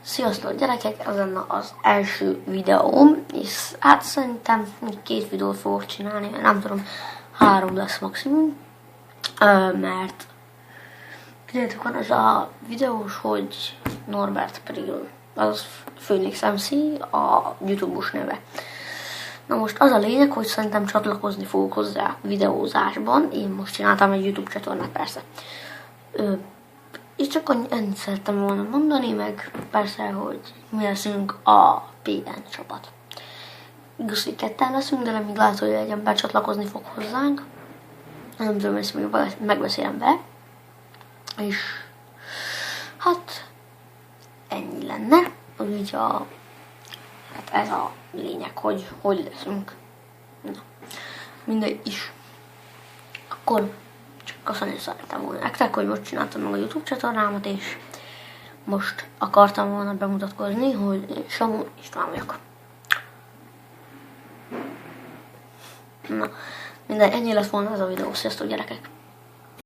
Sziasztok gyerekek, ez lenne az első videóm, és hát szerintem 2 videót fogok csinálni, nem tudom, 3 lesz maximum, mert tudjátok, van az a videós, hogy Norbert Prill, az Phoenix MC, a YouTube-os neve. Na most az a lényeg, hogy szerintem csatlakozni fogok hozzá videózásban, én most csináltam egy YouTube csatornát persze. És csak ennyit szerettem volna mondani, meg persze, hogy mi leszünk a PN csapat. Igaz, hogy ketten leszünk, de nem így látod, hogy egy ember csatlakozni fog hozzánk. Nem tudom, ezt még megbeszélem be. És hát ennyi lenne. Úgy hát ez a lényeg, hogy leszünk. Na, mindegy is. Akkor köszönöm, szerettem volna nektek, hogy most csináltam meg a YouTube csatornámat, és most akartam volna bemutatkozni, hogy én Samu István vagyok. Na, minden ennyi lett volna ez a videó. Sziasztok gyerekek!